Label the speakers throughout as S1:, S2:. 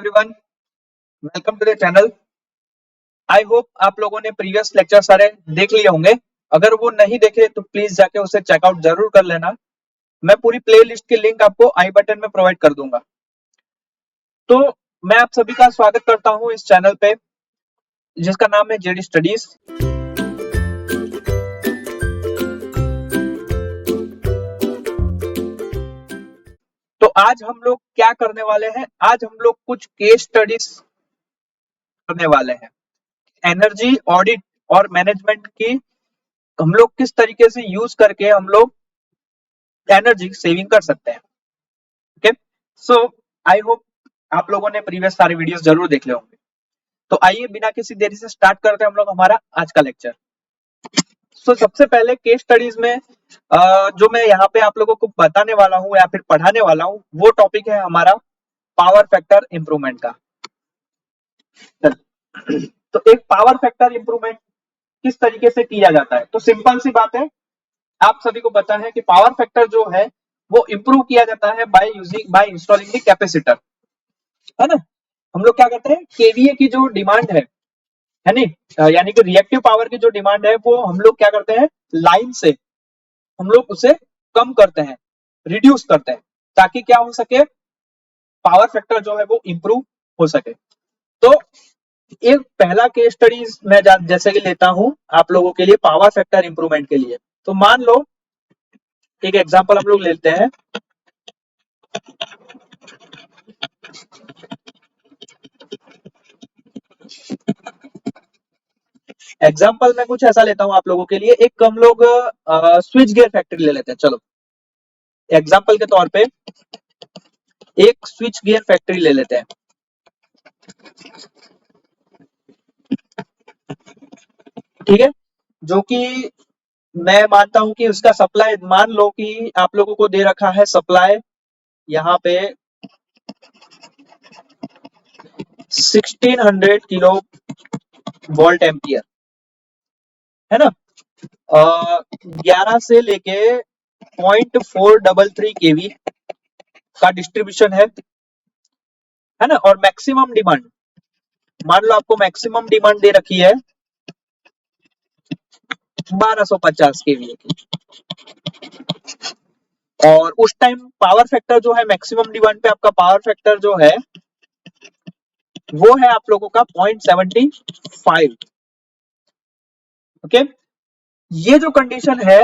S1: Everyone, welcome to the channel. I hope आप लोगों ने प्रीवियस लेक्चर सारे देख लिए होंगे। अगर वो नहीं देखे तो प्लीज जाके उसे चेकआउट जरूर कर लेना। मैं पूरी प्लेलिस्ट की लिंक आपको आई बटन में प्रोवाइड कर दूंगा। तो मैं आप सभी का स्वागत करता हूं इस चैनल पे जिसका नाम है जेडी स्टडीज। तो आज हम लोग क्या करने वाले हैं? आज हम लोग कुछ केस स्टडीज करने वाले हैं। एनर्जी ऑडिट और मैनेजमेंट की हम लोग किस तरीके से यूज करके हम लोग एनर्जी सेविंग कर सकते हैं। ओके, सो आई होप आप लोगों ने प्रीवियस सारे वीडियोस जरूर देख ले होंगे। तो आइए बिना किसी देरी से स्टार्ट करते हैं हम लोग हमारा आज का लेक्चर। सो सबसे पहले केस स्टडीज में जो मैं यहाँ पे आप लोगों को बताने वाला हूँ या फिर पढ़ाने वाला हूँ वो टॉपिक है हमारा पावर फैक्टर इंप्रूवमेंट का। तो एक पावर फैक्टर इंप्रूवमेंट किस तरीके से किया जाता है? तो सिंपल सी बात है, आप सभी को पता है कि पावर फैक्टर जो है वो इंप्रूव किया जाता है बाय इंस्टॉलिंग द कैपेसिटर, है ना। हम लोग क्या करते हैं, केवीए की जो डिमांड है नहीं, यानी कि रिएक्टिव पावर की जो डिमांड है वो हम लोग क्या करते हैं, लाइन से हम लोग उसे कम करते हैं, रिड्यूस करते हैं, ताकि क्या हो सके, पावर फैक्टर जो है वो इंप्रूव हो सके। तो एक पहला केस स्टडीज मैं जैसे कि लेता हूं आप लोगों के लिए पावर फैक्टर इंप्रूवमेंट के लिए। तो मान लो एक एग्जांपल हम लोग लेते हैं। एग्जाम्पल में कुछ ऐसा लेता हूं आप लोगों के लिए। एक हम लोग स्विच गियर फैक्ट्री ले लेते हैं। चलो एग्जाम्पल के तौर पे एक स्विच गियर फैक्ट्री ले लेते हैं, ठीक है। जो कि मैं मानता हूं कि उसका सप्लाई, मान लो कि आप लोगों को दे रखा है सप्लाई यहाँ पे 1600 किलो वोल्ट एम्पियर, है ना। 11 से लेके 0.433 केवी का डिस्ट्रीब्यूशन है ना। और मैक्सिमम डिमांड, मान लो आपको मैक्सिमम डिमांड दे रखी है 1250 केवी की। और उस टाइम पावर फैक्टर जो है, मैक्सिमम डिमांड पे आपका पावर फैक्टर जो है वो है आप लोगों का 0.75। ओके, ये जो कंडीशन है,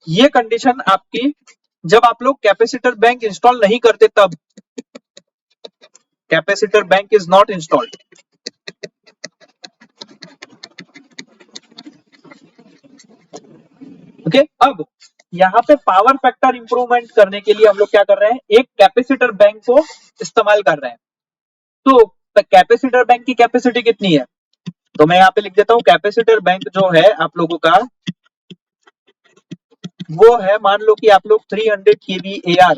S1: ये कंडीशन आपकी जब आप लोग कैपेसिटर बैंक इंस्टॉल नहीं करते तब, capacitor bank is not installed. Okay, अब यहाँ पे पावर फैक्टर इंप्रूवमेंट करने के लिए हम लोग क्या कर रहे हैं, एक कैपेसिटर बैंक को इस्तेमाल कर रहे हैं। तो कैपेसिटर बैंक की कैपेसिटी कितनी है? तो मैं यहाँ पे लिख देता हूँ, कैपेसिटर बैंक जो है आप लोगों का वो है, मान लो कि आप लोग 300 kVAR।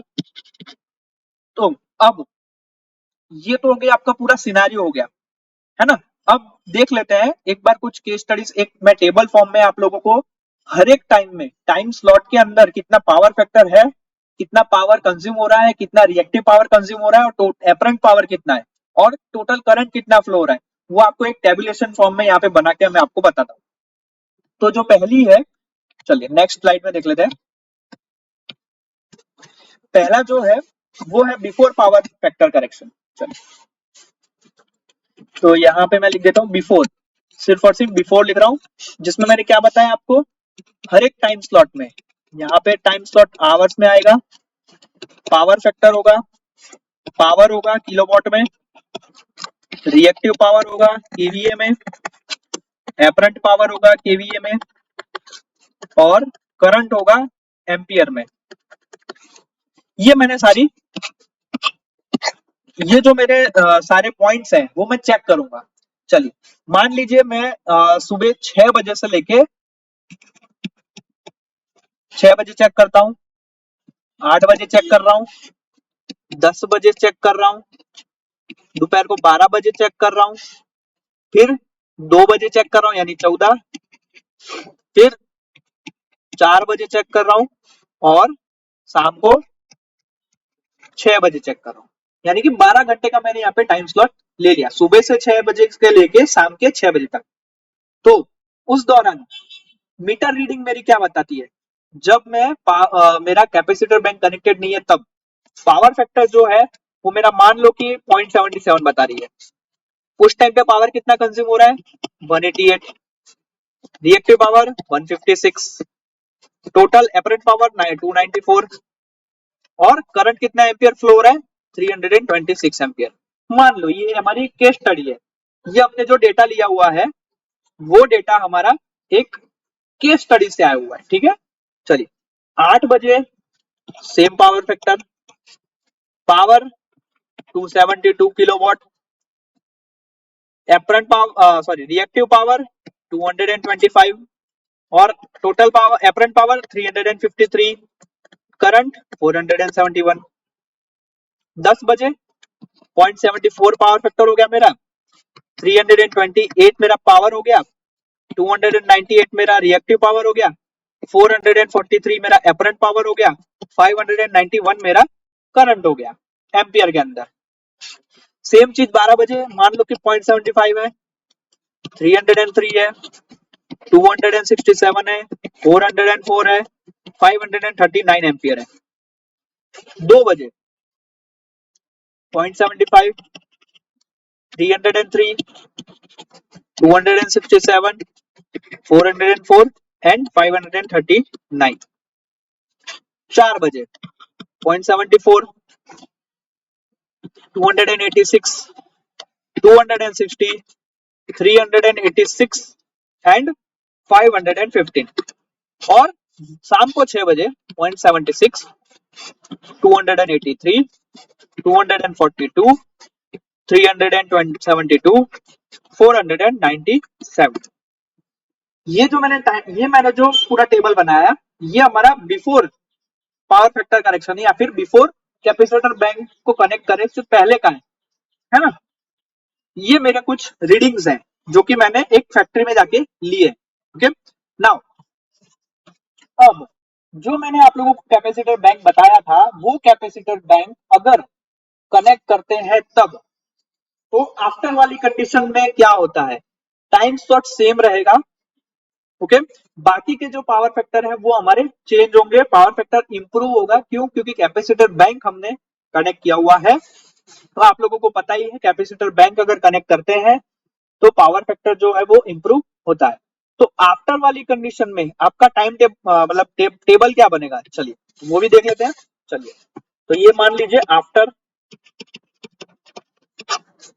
S1: तो अब ये तो हो गया, आपका पूरा सिनेरियो हो गया, है ना। अब देख लेते हैं एक बार कुछ केस स्टडीज। एक मैं टेबल फॉर्म में आप लोगों को हर एक टाइम में, टाइम स्लॉट के अंदर कितना पावर फैक्टर है, कितना पावर कंज्यूम हो रहा है, कितना रिएक्टिव पावर कंज्यूम हो रहा है, और एपरेंट पावर कितना है, और टोटल करंट कितना फ्लो हो रहा है, वो आपको एक टेबुलेशन फॉर्म में यहाँ पे बना के मैं आपको बताता हूँ। तो जो पहली है, चलिए नेक्स्ट स्लाइड में देख लेते हैं। पहला जो है वो है बिफोर पावर फैक्टर करेक्शन। चलिए, तो यहाँ पे मैं लिख देता हूँ बिफोर, सिर्फ और सिर्फ बिफोर लिख रहा हूँ, जिसमें मैंने क्या बताया आपको, हर एक टाइम स्लॉट में, यहाँ पे टाइम स्लॉट आवर्स में आएगा, पावर फैक्टर होगा, पावर होगा किलोवाट में, रिएक्टिव पावर होगा केवीए में, एपरेंट पावर होगा केवीए में, और करंट होगा एम्पियर में। ये मैंने सारी, ये जो मेरे सारे पॉइंट्स हैं वो मैं चेक करूंगा। चलिए मान लीजिए मैं सुबह 6 बजे से लेके 6 बजे चेक करता हूँ, 8 बजे चेक कर रहा हूँ, 10 बजे चेक कर रहा हूँ, दोपहर को 12 बजे चेक कर रहा हूँ, फिर 2 बजे चेक कर रहा हूँ यानी 14, फिर 4 बजे चेक कर रहा हूँ, और शाम को 6 बजे चेक कर रहा हूँ। यानी कि 12 घंटे का मैंने यहाँ पे टाइम स्लॉट ले लिया, सुबह से 6 बजे से लेके शाम के 6 बजे तक। तो उस दौरान मीटर रीडिंग मेरी क्या बताती है, जब मैं मेरा कैपेसिटर बैंक कनेक्टेड नहीं है तब पावर फैक्टर जो है वो मेरा मान लो कि 0.77 बता रही है। उस टाइम पे पावर कितना कंज्यूम हो रहा है, 188, reactive power 156, total apparent power 294 और करंट कितना एम्पियर फ्लो हो रहा है, 326 एम्पियर। मान लो ये हमारी केस स्टडी है, ये हमने जो डेटा लिया हुआ है वो डेटा हमारा एक केस स्टडी से आया हुआ है, ठीक है। चलिए 8 बजे same power factor, power 272 kilowatt, apparent power sorry reactive power 225 और total power apparent power 353, current 471। 10 बजे 0.74 पावर फैक्टर हो गया मेरा, 328 मेरा पावर हो गया, 298 मेरा रिएक्टिव पावर हो गया, 443 मेरा एपरेंट पावर हो गया, 591 मेरा करंट हो गया एम्पियर के अंदर। सेम चीज 12 बजे मान लो कि 0.75 है, 303 है, 267 है, 404 है, 539 एम्पियर है। 2 बजे 0.75, 303, 267, 404 एंड 539। 4 बजे 0.74, 286, 260, 386 एंड 515। और शाम को 6 बजे 0.76, 283, 242, 372, 497। ये मैंने जो पूरा टेबल बनाया ये हमारा बिफोर पावर फैक्टर कनेक्शन या फिर बिफोर कैपेसिटर बैंक को कनेक्ट करे से पहले का है ना। ये मेरे कुछ रीडिंग्स हैं जो कि मैंने एक फैक्ट्री में जाके लिए। ओके नाउ अब जो मैंने आप लोगों को कैपेसिटर बैंक बताया था वो कैपेसिटर बैंक अगर कनेक्ट करते हैं तब तो आफ्टर वाली कंडीशन में क्या होता है, टाइम स्लॉट सेम रहेगा। ओके बाकी के जो पावर फैक्टर है वो हमारे चेंज होंगे, पावर फैक्टर इंप्रूव होगा। क्यों, क्योंकि कैपेसिटर बैंक हमने कनेक्ट किया हुआ है। तो आप लोगों को पता ही है कैपेसिटर बैंक अगर कनेक्ट करते हैं तो पावर फैक्टर जो है वो इंप्रूव होता है। तो आफ्टर वाली कंडीशन में आपका टाइम मतलब टेबल क्या बनेगा, चलिए वो भी देख लेते हैं। चलिए तो ये मान लीजिए आफ्टर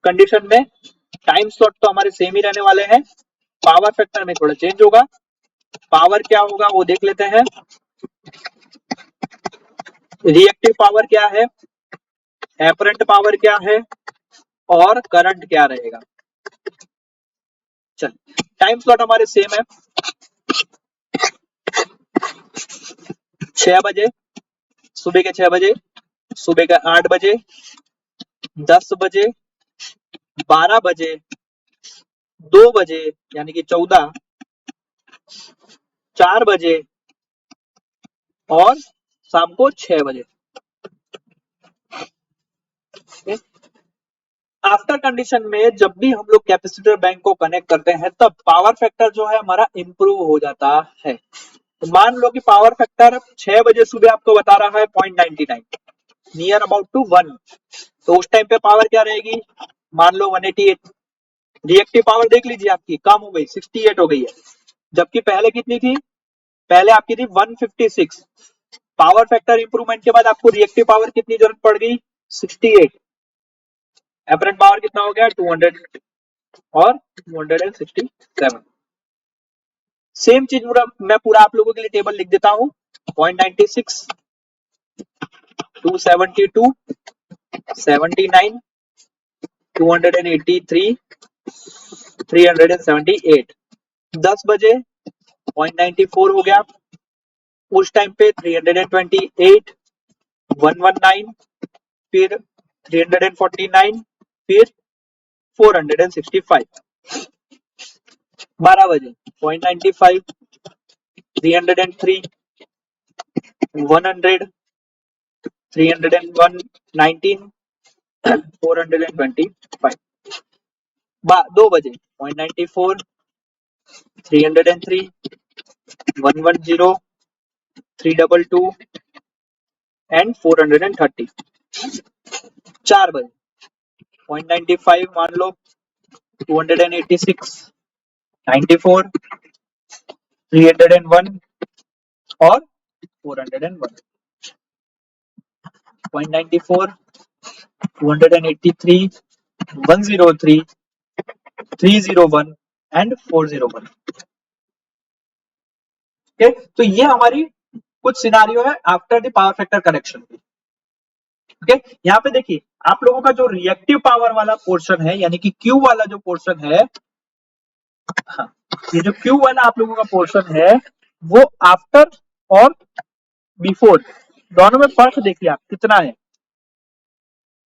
S1: कंडीशन में टाइम स्लॉट तो हमारे सेम ही रहने वाले हैं, पावर फैक्टर में थोड़ा चेंज होगा। पावर क्या होगा वो देख लेते हैं, रिएक्टिव पावर क्या है, एपरेंट पावर क्या है और करंट क्या रहेगा। चलिए टाइम स्लॉट हमारे सेम है, 6 बजे, सुबह के 6 बजे, सुबह के 8 बजे, 10 बजे, 12 बजे, 2 बजे यानी कि 14, 4 बजे और शाम को 6 बजे। आफ्टर कंडीशन में जब भी हम लोग कैपेसिटर बैंक को कनेक्ट करते हैं तब पावर फैक्टर जो है हमारा इंप्रूव हो जाता है। तो मान लो कि पावर फैक्टर 6 बजे सुबह आपको बता रहा है 0.99 नियर अबाउट टू 1, तो उस टाइम पे पावर क्या रहेगी, मान लो 188। रिएक्टिव पावर देख लीजिए आपकी कम हो गई, 68 हो गई है, जबकि पहले कितनी थी, पहले आपकी थी 156। पावर फैक्टर इंप्रूवमेंट के बाद आपको रिएक्टिव पावर कितनी जरूरत पड़ गई, 68। एपरेंट पावर कितना हो गया, 200 और 267। सेम चीज मैं पूरा आप लोगों के लिए टेबल लिख देता हूं, 0.96, 272, 79, 283, 378। 10 बजे 0.94 हो गया, उस टाइम पे 328, 119, फिर 349, फिर 465। 12 बजे 0.95, 303, 100, 301, 19, 425 2 बजे 0.94, 303, 110, 322 एंड 430। 4 बजे 0.95 मान लो, 286, 94, 301 और 401। 0.94, 283, 103, 301 एंड 401। ओके, तो ये हमारी कुछ सिनारियो है after the power factor correction. Okay, यहाँ पे देखिए आप लोगों का जो रिएक्टिव पावर वाला पोर्शन है, यानी कि क्यू वाला जो पोर्शन है, हाँ, ये जो क्यू वाला आप लोगों का पोर्शन है वो आफ्टर और बिफोर दोनों में फर्क देखिए आप कितना है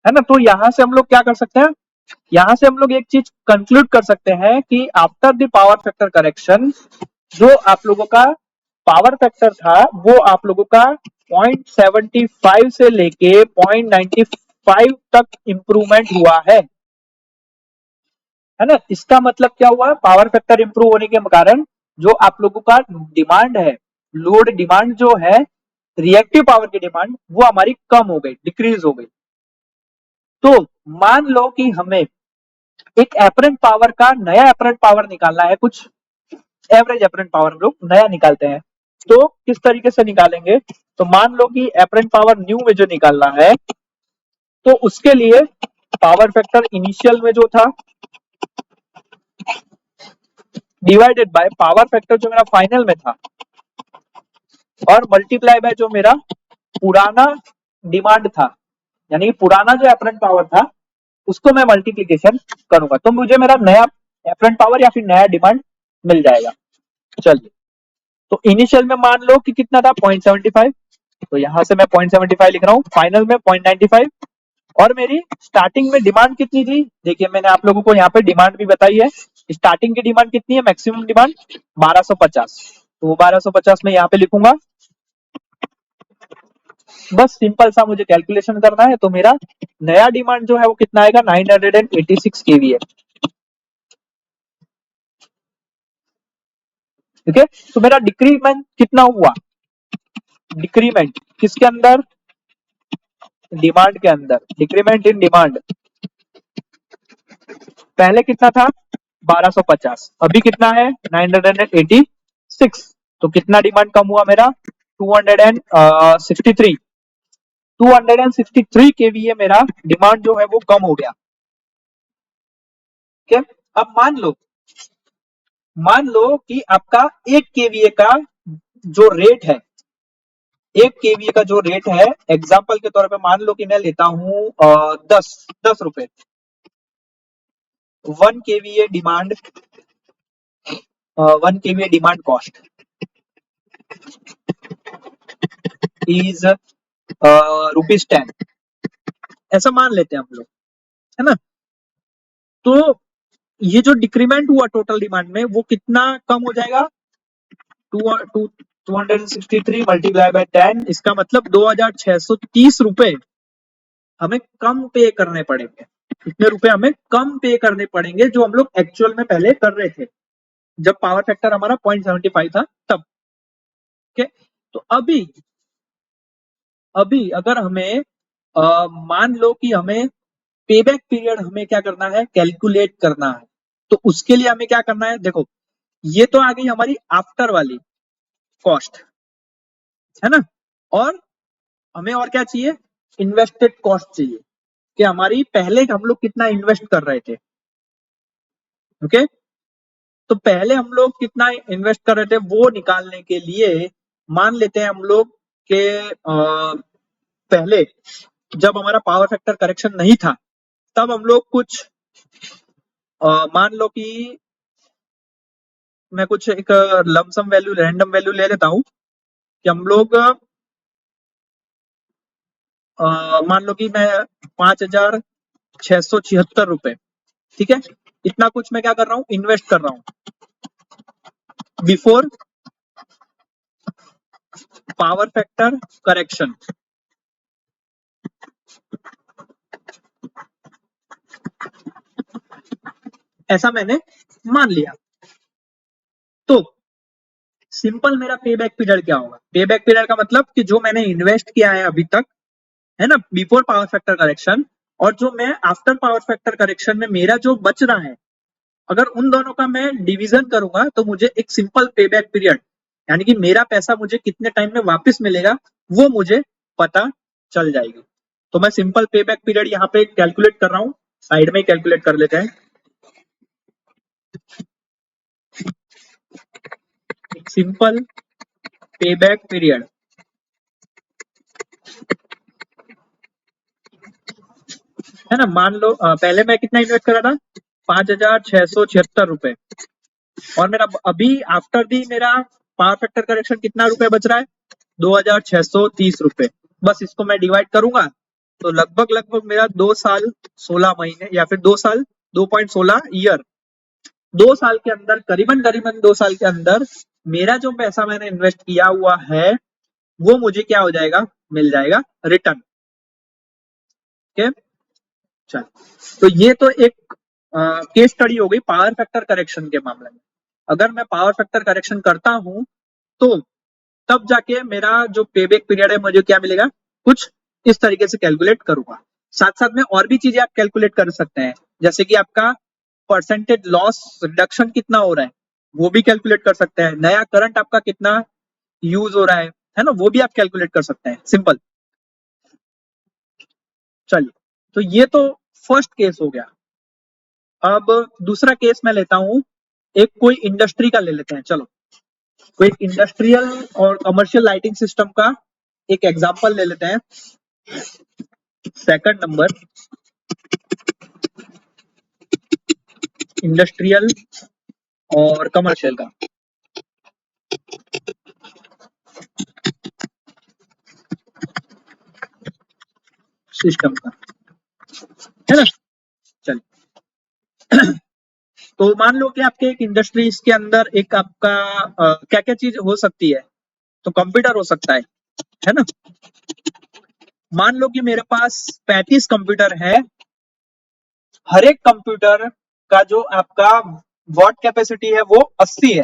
S1: ना। तो यहां से हम लोग क्या कर सकते हैं, यहां से हम लोग एक चीज कंक्लूड कर सकते हैं कि after the power factor correction जो आप लोगों का पावर फैक्टर था वो आप लोगों का 0.75 से लेके 0.95 तक इंप्रूवमेंट हुआ है ना। इसका मतलब क्या हुआ, पावर फैक्टर इंप्रूव होने के कारण जो आप लोगों का डिमांड है, लोड डिमांड जो है, रिएक्टिव पावर की डिमांड वो हमारी कम हो गई, डिक्रीज हो गई। तो मान लो कि हमें एक एपरेंट पावर का नया एपरेंट पावर निकालना है, कुछ एवरेज एपरेंट पावर हम लोग नया निकालते हैं, तो किस तरीके से निकालेंगे। तो मान लो कि एपरेंट पावर न्यू में जो निकालना है, तो उसके लिए पावर फैक्टर इनिशियल में जो था डिवाइडेड बाय पावर फैक्टर जो मेरा फाइनल में था और मल्टीप्लाई बाय जो मेरा पुराना डिमांड था, यानी कि पुराना जो एपरेंट पावर था उसको मैं मल्टीप्लीकेशन करूंगा, तो मुझे मेरा नया एपरेंट पावर या फिर नया डिमांड मिल जाएगा। चलिए, तो इनिशियल में मान लो कि कितना था 0.75, तो यहां से मैं 0.75 लिख रहा हूं, फाइनल में 0.95, और मेरी स्टार्टिंग में डिमांड कितनी थी, देखिए मैंने आप लोगों को यहाँ पे डिमांड भी बताई है। स्टार्टिंग की डिमांड कितनी है, मैक्सिमम डिमांड 1250, तो वो 1250 में यहाँ पे लिखूंगा। बस सिंपल सा मुझे कैलकुलेशन करना है, तो मेरा नया डिमांड जो है वो कितना आएगा, 986 केवी है। ठीक है, तो मेरा डिक्रीमेंट कितना हुआ, डिक्रीमेंट किसके अंदर, डिमांड के अंदर, डिक्रीमेंट इन डिमांड। पहले कितना था 1250, अभी कितना है 986, तो कितना डिमांड कम हुआ मेरा 263, 263 केवीए मेरा डिमांड जो है वो कम हो गया। ठीक है, अब मान लो कि आपका 1 केवीए का जो रेट है, 1 केवीए का जो रेट है, एग्जांपल के तौर पे मान लो कि मैं लेता हूं 10 रुपए, 1 KVA demand, 1 KVA demand cost is ₹10, ऐसा मान लेते हैं हम लोग, है ना। तो ये जो डिक्रीमेंट हुआ टोटल डिमांड में वो कितना कम हो जाएगा, 263 मल्टीप्लाई बाय 10, इसका मतलब 2630 रुपए हमें कम पे करने पड़ेंगे। कितने रुपए हमें कम पे करने पड़ेंगे जो हम लोग एक्चुअल में पहले कर रहे थे जब पावर फैक्टर हमारा 0.75 था तब। ठीक है, तो अभी अगर हमें मान लो कि हमें पेबैक पीरियड हमें क्या करना है, कैलकुलेट करना है, तो उसके लिए हमें क्या करना है, देखो ये तो आ गई हमारी आफ्टर वाली कॉस्ट, है ना। और हमें और क्या चाहिए, इन्वेस्टेड कॉस्ट चाहिए, कि हमारी पहले हम लोग कितना इन्वेस्ट कर रहे थे। ओके, तो पहले हम लोग कितना इन्वेस्ट कर रहे थे वो निकालने के लिए मान लेते हैं हम लोग के पहले जब हमारा पावर फैक्टर करेक्शन नहीं था तब हम लोग कुछ मान लो कि मैं कुछ एक लमसम वैल्यू, रैंडम वैल्यू ले लेता हूं कि हम लोग मान लो कि मैं 5676 रुपए, ठीक है, इतना कुछ मैं क्या कर रहा हूँ, इन्वेस्ट कर रहा हूँ बिफोर पावर फैक्टर करेक्शन। ऐसा मैंने मान लिया। तो सिंपल मेरा पे बैक पीरियड क्या होगा? पे बैक पीरियड का मतलब कि जो मैंने इन्वेस्ट किया है अभी तक, है ना, बिफोर पावर फैक्टर करेक्शन, और जो मैं आफ्टर पावर फैक्टर करेक्शन में मेरा जो बच रहा है, अगर उन दोनों का मैं डिवीजन करूंगा तो मुझे एक सिंपल पे बैक पीरियड, यानी कि मेरा पैसा मुझे कितने टाइम में वापस मिलेगा, वो मुझे पता चल जाएगी। तो मैं सिंपल पे बैक पीरियड यहाँ पे कैलकुलेट कर रहा हूँ, साइड में कैलकुलेट कर लेते हैं। सिंपल पे बैक पीरियड, है ना, मान लो पहले मैं कितना इन्वेस्ट कर रहा था, 5,676 रुपए, और मेरा अभी आफ्टर दी मेरा पावर फैक्टर करेक्शन कितना रुपए बच रहा है, 2,630 रुपए। बस इसको मैं डिवाइड करूंगा तो लगभग लगभग मेरा 2 साल 16 महीने, या फिर 2 साल 2.16 ईयर, 2 साल के अंदर, करीबन करीबन 2 साल के अंदर मेरा जो पैसा मैंने इन्वेस्ट किया हुआ है वो मुझे क्या हो जाएगा, मिल जाएगा रिटर्न। ओके, चल, तो ये तो एक केस स्टडी हो गई पावर फैक्टर करेक्शन के मामले में। अगर मैं पावर फैक्टर करेक्शन करता हूं तो तब जाके मेरा जो पेबैक पीरियड है मुझे क्या मिलेगा, कुछ इस तरीके से कैलकुलेट करूंगा। साथ साथ में और भी चीजें आप कैलकुलेट कर सकते हैं, जैसे कि आपका परसेंटेज लॉस रिडक्शन कितना हो रहा है वो भी कैलकुलेट कर सकते हैं, नया करंट आपका कितना यूज हो रहा है ना, वो भी आप कैलकुलेट कर सकते हैं, सिंपल। चलिए, तो ये तो फर्स्ट केस हो गया। अब दूसरा केस मैं लेता हूं, एक कोई इंडस्ट्री का ले लेते हैं, चलो कोई इंडस्ट्रियल और कमर्शियल लाइटिंग सिस्टम का एक एग्जांपल ले लेते हैं। सेकंड नंबर, इंडस्ट्रियल और कमर्शियल का सिस्टम का, है ना। चलिए, तो मान लो कि आपके एक इंडस्ट्रीज के अंदर एक आपका क्या क्या चीज हो सकती है, तो कंप्यूटर हो सकता है ना। मान लो कि मेरे पास 35 कंप्यूटर है, हर एक कंप्यूटर का जो आपका वॉट कैपेसिटी है वो 80 है।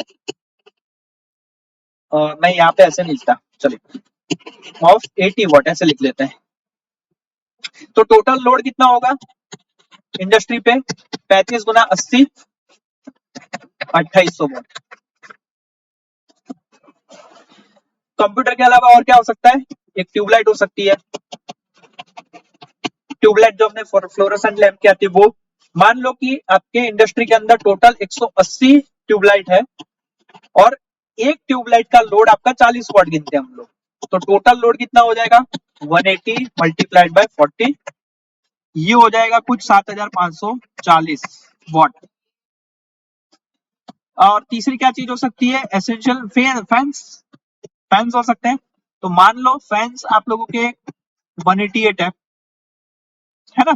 S1: नहीं, यहाँ पे ऐसे नहीं लिखता, चलिए ऑफ 80 वॉट ऐसे लिख लेते हैं। तो टोटल लोड कितना होगा इंडस्ट्री पे, 35 गुना 80, 2800 वॉट। कंप्यूटर के अलावा और क्या हो सकता है, एक ट्यूबलाइट हो सकती है, ट्यूबलाइट जो अपने फ्लोरोसेंट लैंप की आती है वो। मान लो कि आपके इंडस्ट्री के अंदर टोटल 180 ट्यूबलाइट है, और एक ट्यूबलाइट का लोड आपका 40 वॉट गिनते हैं हम लोग, तो टोटल लोड कितना हो जाएगा, 180 मल्टीप्लाइड बाय 40, ये हो जाएगा कुछ 7,540 वॉट। और तीसरी क्या चीज हो सकती है, एसेंशियल फैंस, फैंस हो सकते हैं। तो मान लो फैंस आप लोगों के 188 है ना,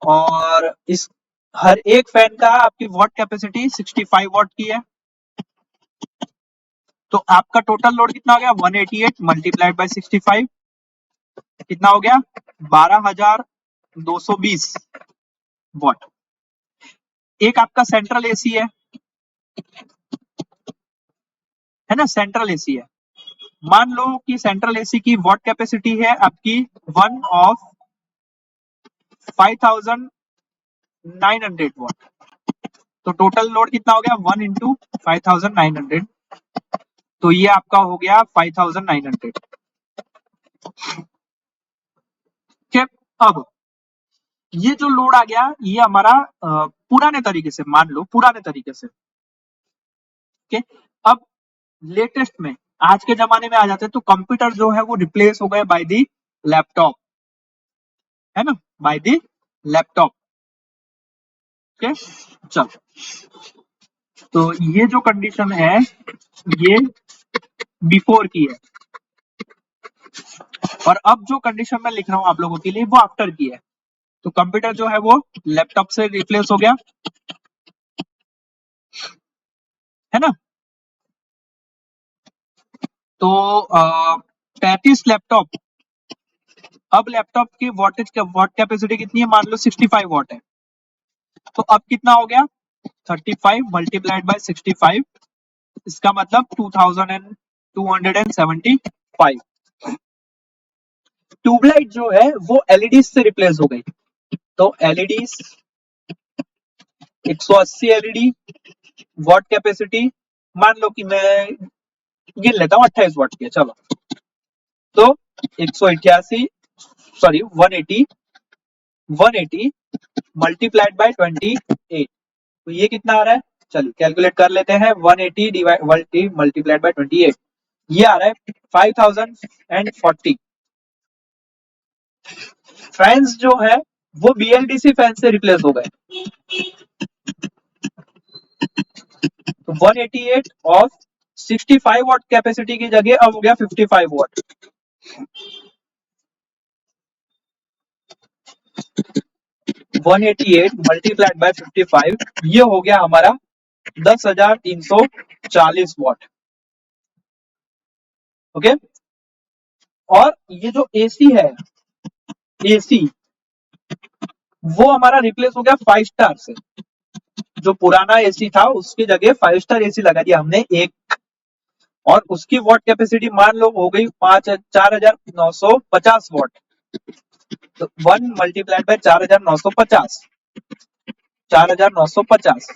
S1: और इस हर एक फैन का आपकी वॉट कैपेसिटी 65 वॉट की है, तो आपका टोटल लोड कितना हो गया, 188 मल्टीप्लाइड बाय 65, कितना हो गया, 12,220 वॉट। एक आपका सेंट्रल एसी है ना, सेंट्रल एसी है। मान लो कि सेंट्रल एसी की वॉट कैपेसिटी है आपकी 1 ऑफ 5,900 वॉट, तो टोटल लोड कितना हो गया, 1 इंटू 5,900, तो ये आपका हो गया 5,900। ठीक, अब ये जो लोड आ गया ये हमारा पुराने तरीके से, मान लो पुराने तरीके से। ठीक, अब लेटेस्ट में आज के जमाने में आ जाते हैं, तो कंप्यूटर जो है वो रिप्लेस हो गए बाय दी लैपटॉप, है ना, बाय दी लैपटॉप। ठीक, चलो, तो ये जो कंडीशन है ये बिफोर की है, और अब जो कंडीशन मैं लिख रहा हूं आप लोगों के लिए वो आफ्टर की है। तो कंप्यूटर जो है वो लैपटॉप से रिप्लेस हो गया, है ना। तो 35 लैपटॉप, अब लैपटॉप की वॉट कैपेसिटी कितनी है, मान लो 65 वॉट है, तो अब कितना हो गया 35 मल्टीप्लाइड बाय 65, इसका मतलब 2275। ट्यूबलाइट जो है वो एलईडी से रिप्लेस हो गई, तो एलईडी 180 एलईडी, वॉट कैपेसिटी मान लो कि मैं गिन लेता हूँ 28 वॉट की, चलो तो 188 सॉरी 180 मल्टीप्लाइड बाय 28, तो ये कितना आ रहा है, चलिए कैलकुलेट कर लेते हैं। 180 डिवाइड मल्टीप्लाइड बाय 28, ये आ रहा है 5040। फैंस जो है वो बीएलडीसी फैन से रिप्लेस हो गए, तो 188 ऑफ 65 वॉट कैपेसिटी की जगह अब हो गया 55 वॉट। 188 मल्टीप्लाइड बाय 55, ये हो गया हमारा 10,340 वॉट। ओके, और ये जो एसी है, एसी वो हमारा रिप्लेस हो गया 5 स्टार से, जो पुराना एसी था उसकी जगह 5 स्टार एसी लगा दिया हमने एक, और उसकी वॉट कैपेसिटी मान लो हो गई 4950 वॉट। तो 1 मल्टीप्लाइड बाय 4950, 4950।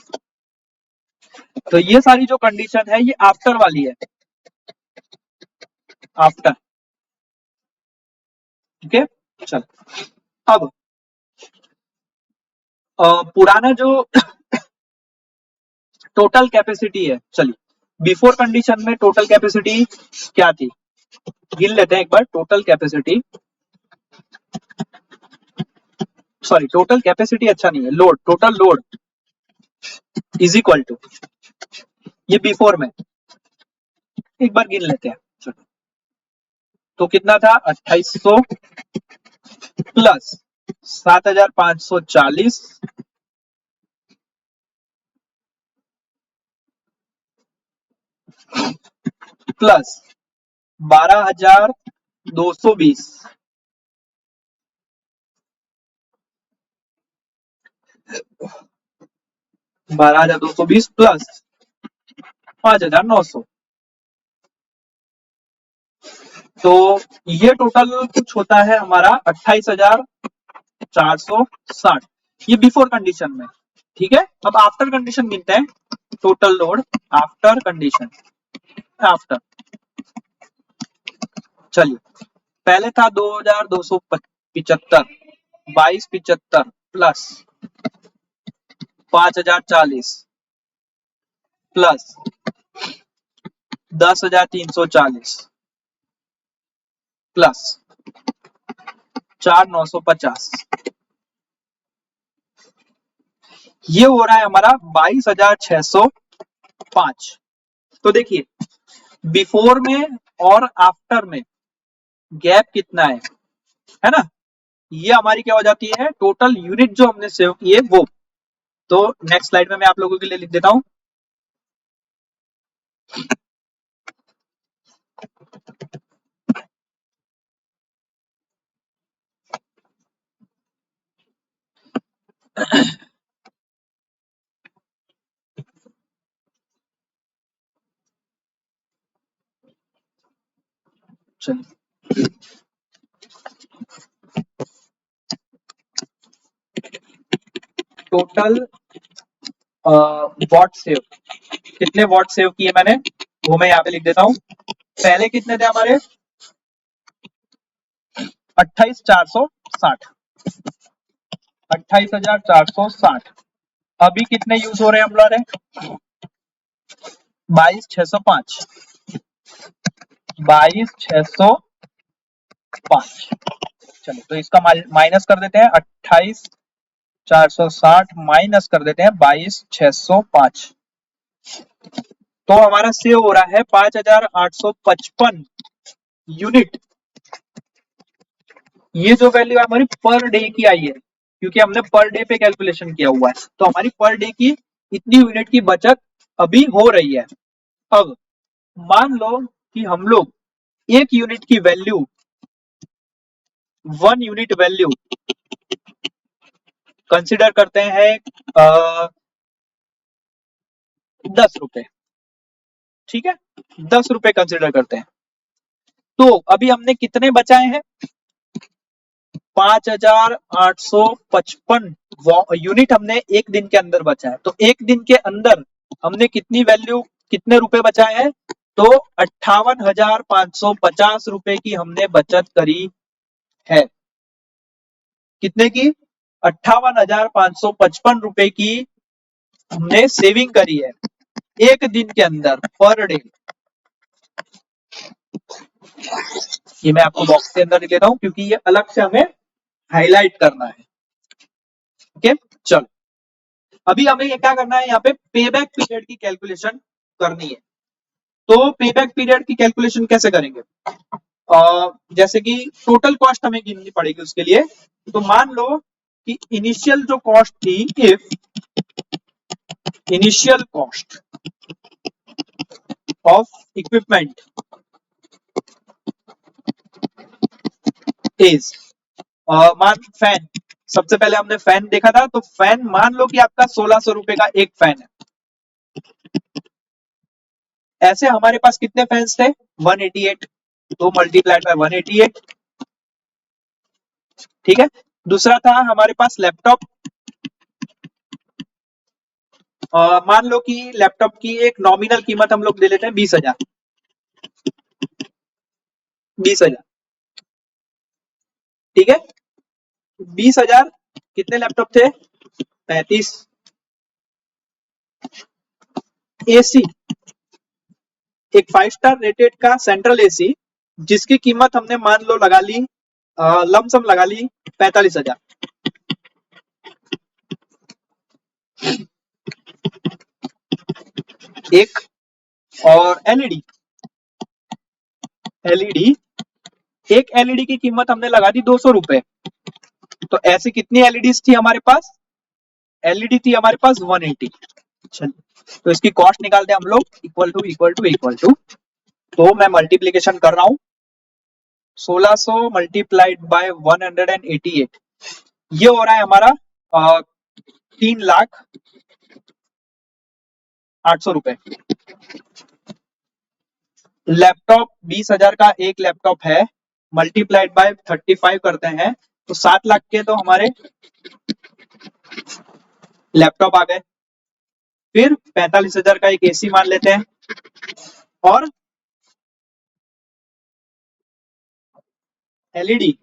S1: तो ये सारी जो कंडीशन है ये आफ्टर वाली है, आफ्टर। ओके, चल अब पुराना जो टोटल कैपेसिटी है, चलिए बिफोर कंडीशन में टोटल कैपेसिटी क्या थी, गिन लेते हैं एक बार। Total capacity sorry total capacity अच्छा नहीं है, load, total load is equal to, ये बिफोर में एक बार गिन लेते हैं। चलो, तो कितना था 2800 प्लस 7540 प्लस 12220, 12220 प्लस 5900, तो ये टोटल कुछ होता है हमारा 28,460, ये बिफोर कंडीशन में। ठीक है, अब आफ्टर कंडीशन गिनते हैं। Total load after condition, after, चलिए पहले था 2275, 2275 प्लस 5040 प्लस 10,340 प्लस 4,950, ये हो रहा है हमारा 22,605। तो देखिए बिफोर में और आफ्टर में गैप कितना है ना, ये हमारी क्या हो जाती है टोटल यूनिट जो हमने सेव की है वो। तो नेक्स्ट स्लाइड में मैं आप लोगों के लिए लिख देता हूं। चलिए टोटल वॉट सेव, कितने वॉट सेव किए मैंने वो मैं यहाँ पे लिख देता हूं। पहले कितने थे हमारे 28,460, 28,460। अभी कितने यूज हो रहे हैं हम लोग 22,605, 22,605। चलिए तो इसका माइनस कर देते हैं, 28,460 माइनस कर देते हैं 22,605, तो हमारा सेव हो रहा है 5,855 यूनिट। ये जो वैल्यू हमारी पर डे की आई है, क्योंकि हमने पर डे पे कैलकुलेशन किया हुआ है, तो हमारी पर डे की इतनी यूनिट की बचत अभी हो रही है। अब मान लो कि हम लोग एक यूनिट की वैल्यू, 1 यूनिट वैल्यू कंसिडर करते हैं 10 रुपए, ठीक है, 10 रुपए कंसिडर करते हैं। तो अभी हमने कितने बचाए हैं, 5855 यूनिट हमने एक दिन के अंदर बचाए। तो एक दिन के अंदर हमने कितनी वैल्यू, कितने रुपए बचाए हैं, तो 58,550 रुपए की हमने बचत करी है। कितने की, 58,555 रुपए की हमने सेविंग करी है एक दिन के अंदर, पर डे। ये मैं आपको बॉक्स के अंदर ले रहा हूं क्योंकि ये अलग से हमें हाईलाइट करना है। ओके, चलो अभी हमें ये क्या करना है, यहाँ पे पेबैक पीरियड की कैलकुलेशन करनी है। तो पेबैक पीरियड की कैलकुलेशन कैसे करेंगे, जैसे कि टोटल कॉस्ट हमें गिननी पड़ेगी उसके लिए। तो मान लो कि इनिशियल जो कॉस्ट थी, if initial cost of equipment is, मान फैन, सबसे पहले हमने फैन देखा था, तो फैन मान लो कि आपका 1600 रुपए का एक फैन है। ऐसे हमारे पास कितने फैंस थे, 188, तो मल्टीप्लाइड बाय 188, ठीक है। दूसरा था हमारे पास लैपटॉप, मान लो कि लैपटॉप की एक नॉमिनल कीमत हम लोग दे लेते हैं 20,000, 20,000, ठीक है। 20,000 कितने लैपटॉप थे, 35। एसी, एक 5 स्टार रेटेड का सेंट्रल एसी जिसकी कीमत हमने मान लो लगा ली, लमसम लगा ली 45,000। एक और एलईडी, एलईडी, एक एलईडी की कीमत हमने लगा दी 200 रुपए। तो ऐसी कितनी एलईडी थी हमारे पास, एलईडी थी हमारे पास 180। चलिए तो इसकी कॉस्ट निकालते हैं हम लोग, equal to equal to equal to, तो मैं मल्टीप्लीकेशन कर रहा हूं, 1600 मल्टीप्लाइड बाय 188, ये हो रहा है हमारा 3,08,000 रुपए। लैपटॉप 20,000 का एक लैपटॉप है, मल्टीप्लाइड बाय 35 करते हैं तो 7 लाख के तो हमारे लैपटॉप आ गए। फिर 45,000 का एक एसी मान लेते हैं, और एलईडी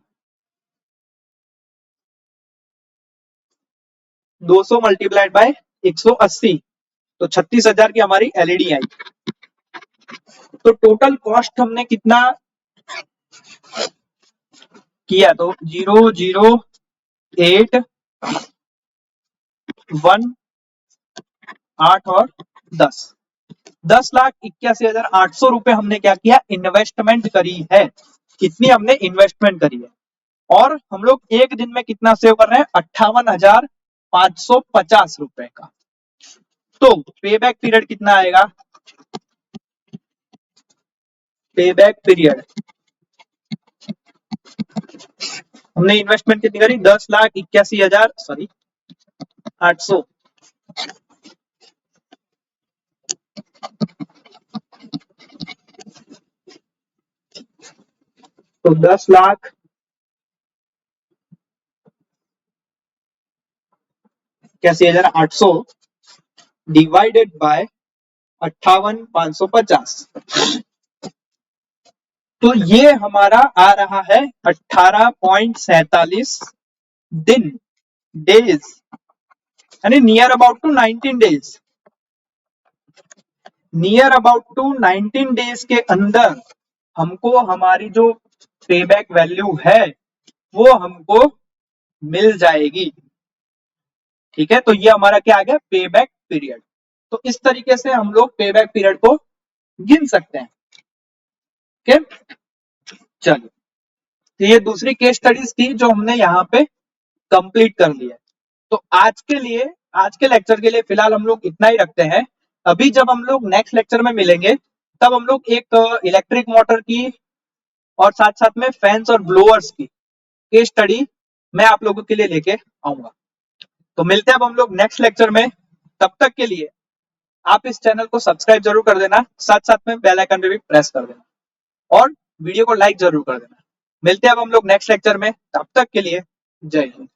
S1: 200 मल्टीप्लाइड बाय 180, तो 36,000 की हमारी एलईडी आई। तो टोटल कॉस्ट हमने कितना किया, तो 008 1 8 और 10,10,81,800 रुपए हमने क्या किया, इन्वेस्टमेंट करी है। कितनी हमने इन्वेस्टमेंट करी है, और हम लोग एक दिन में कितना सेव कर रहे हैं, 58,550 रुपए का। तो पेबैक पीरियड कितना आएगा, पेबैक पीरियड हमने इन्वेस्टमेंट कितनी करी, 10,81,000 सॉरी 800, तो 10,81,800 डिवाइडेड बाय 58,550, तो ये हमारा आ रहा है 18.47 दिन, डेज, यानी near about to 19 days, near about to 19 days के अंदर हमको हमारी जो पेबैक वैल्यू है वो हमको मिल जाएगी, ठीक है। तो ये हमारा क्या आ गया, पेबैक पीरियड। तो इस तरीके से हम लोग पेबैक पीरियड को गिन सकते हैं, ठीक है। चलिए, तो ये दूसरी केस स्टडीज थी जो हमने यहाँ पे कंप्लीट कर लिया है। तो आज के लिए, आज के लेक्चर के लिए फिलहाल हम लोग इतना ही रखते हैं। अभी जब हम लोग नेक्स्ट लेक्चर में मिलेंगे तब हम लोग एक इलेक्ट्रिक मोटर की और साथ साथ में फैंस और ब्लोअर्स की केस स्टडी मैं आप लोगों के लिए लेके आऊंगा। तो मिलते हैं अब हम लोग नेक्स्ट लेक्चर में। तब तक के लिए आप इस चैनल को सब्सक्राइब जरूर कर देना, साथ साथ में बेल आइकन पे भी प्रेस कर देना और वीडियो को लाइक जरूर कर देना। मिलते हैं अब हम लोग नेक्स्ट लेक्चर में, तब तक के लिए जय हिंद।